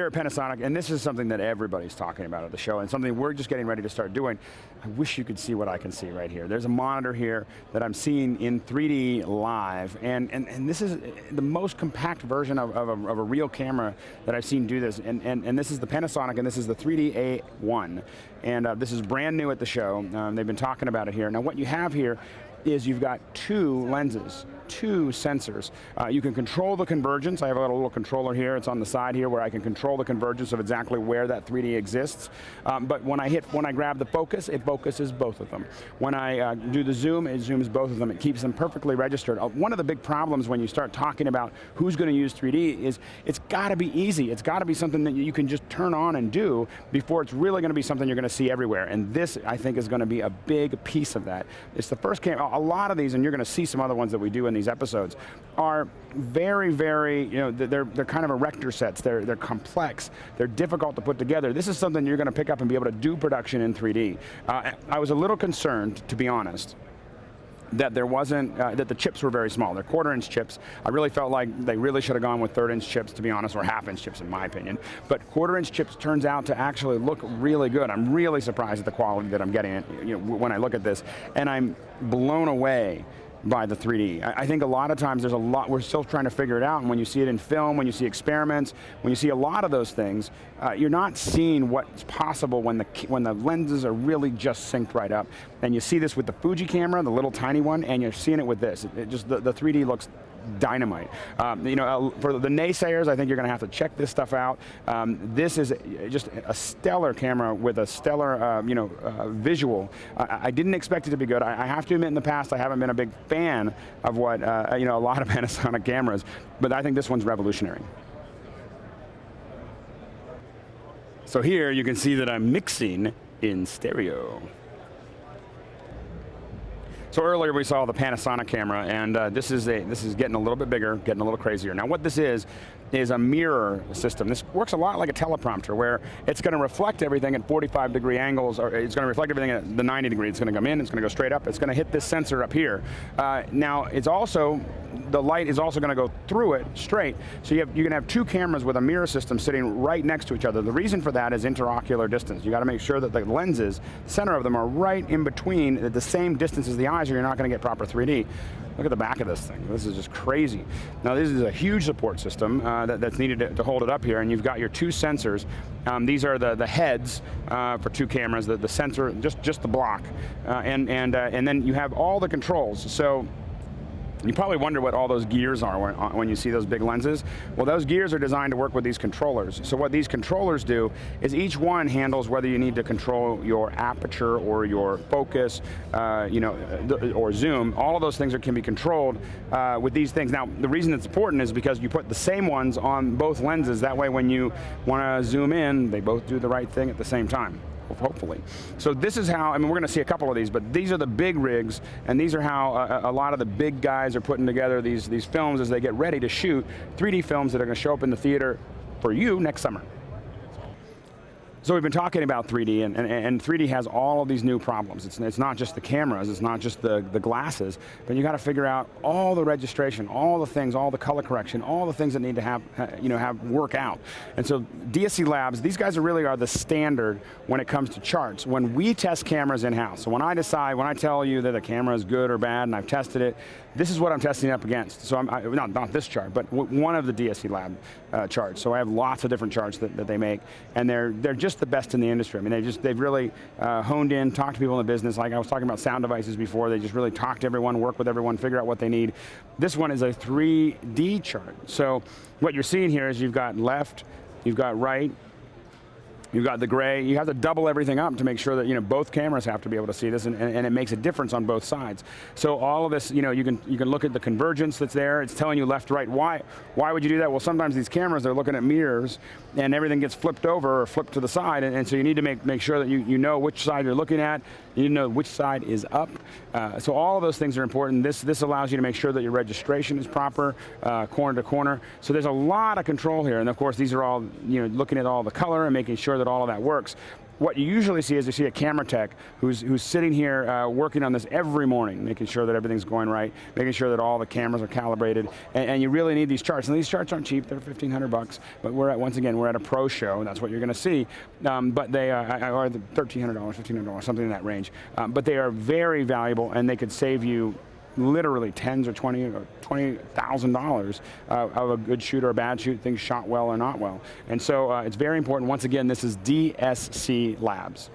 here at Panasonic, and this is something that everybody's talking about at the show, and something we're just getting ready to start doing. I wish you could see what I can see right here. There's a monitor here that I'm seeing in 3D live, and this is the most compact version of a real camera that I've seen do this, and this is the Panasonic, and this is the 3D-A1, and this is brand new at the show. They've been talking about it here. Now what you have here is you've got two lenses, two sensors. You can control the convergence. I have a little controller here. It's on the side here where I can control the convergence of exactly where that 3D exists. But when I grab the focus, it focuses both of them. When I do the zoom, it zooms both of them. It keeps them perfectly registered. One of the big problems when you start talking about who's going to use 3D is it's got to be easy. It's got to be something that you can just turn on and do before it's really going to be something you're going to see everywhere. And this, I think, is going to be a big piece of that. It's the first camera. A lot of these, and you're going to see some other ones that we do in these episodes, are very, very, they're kind of erector sets. They're complex. They're difficult to put together. This is something you're going to pick up and be able to do production in 3D. I was a little concerned, to be honest, that there wasn't, that the chips were very small. They're quarter-inch chips. I really felt like they really should have gone with third-inch chips, to be honest, or half-inch chips in my opinion. But quarter-inch chips turns out to actually look really good. I'm really surprised at the quality that I'm getting when I look at this, and I'm blown away by the 3D. I think a lot of times there's a lot, we're still trying to figure it out, and when you see it in film, when you see experiments, when you see a lot of those things, you're not seeing what's possible when the lenses are really just synced right up. And you see this with the Fuji camera, the little tiny one, and you're seeing it with this. It just, the 3D looks dynamite. For the naysayers, I think you're going to have to check this stuff out. This is just a stellar camera with a stellar, visual. I didn't expect it to be good. I have to admit, in the past, I haven't been a big fan of what a lot of Panasonic cameras, but I think this one's revolutionary. So here you can see that I'm mixing in stereo. So earlier we saw the Panasonic camera, and this is getting a little bit bigger, getting a little crazier. Now what this is a mirror system. This works a lot like a teleprompter, where it's going to reflect everything at 45-degree angles, or it's going to reflect everything at the 90 degree. It's going to come in, it's going to go straight up, it's going to hit this sensor up here. Now it's also, the light is also going to go through it straight, so you can have two cameras with a mirror system sitting right next to each other. The reason for that is interocular distance. You got to make sure that the lenses, the center of them, are right in between, at the same distance as the eyes, or you're not going to get proper 3D. Look at the back of this thing. This is just crazy. Now this is a huge support system that's needed to hold it up here, and you've got your two sensors. These are the heads for two cameras, the sensor, just the block, and then you have all the controls. So you probably wonder what all those gears are when you see those big lenses. Well, those gears are designed to work with these controllers. So what these controllers do is each one handles whether you need to control your aperture or your focus, or zoom. All of those things can be controlled with these things. Now, the reason it's important is because you put the same ones on both lenses. That way, when you want to zoom in, they both do the right thing at the same time. Hopefully. So this is how, we're going to see a couple of these, but these are the big rigs, and these are how a lot of the big guys are putting together these films as they get ready to shoot 3D films that are going to show up in the theater for you next summer. So we've been talking about 3D, and 3D has all of these new problems. It's not just the cameras, it's not just the glasses, but you got to figure out all the registration, all the things, all the color correction, all the things that need to have work out. And so DSC Labs, these guys really are the standard when it comes to charts. When we test cameras in-house, so when I tell you that a camera is good or bad and I've tested it, this is what I'm testing up against. So not this chart, but one of the DSC Lab charts. So I have lots of different charts that they make, and they're just the best in the industry. They've really honed in, talked to people in the business. Like I was talking about sound devices before, they just really talk to everyone, work with everyone, figure out what they need. This one is a 3D chart. So what you're seeing here is you've got left, you've got right, you've got the gray. You have to double everything up to make sure that both cameras have to be able to see this, and it makes a difference on both sides. So all of this, you can look at the convergence that's there. It's telling you left, right. Why would you do that? Well, sometimes these cameras, they're looking at mirrors, and everything gets flipped over or flipped to the side, and so you need to make sure that you know which side you're looking at. You know which side is up. So all of those things are important. This allows you to make sure that your registration is proper, corner to corner. So there's a lot of control here, and of course these are all looking at all the color and making sure that all of that works. what you usually see is you see a camera tech who's sitting here working on this every morning, making sure that everything's going right, making sure that all the cameras are calibrated, and you really need these charts. And these charts aren't cheap; they're $1,500. But once again, we're at a pro show, and that's what you're going to see. But they are $1,300, $1,500, something in that range. But they are very valuable, and they could save you literally tens or $20,000 of a good shoot or a bad shoot, things shot well or not well. And so it's very important. Once again, this is DSC Labs.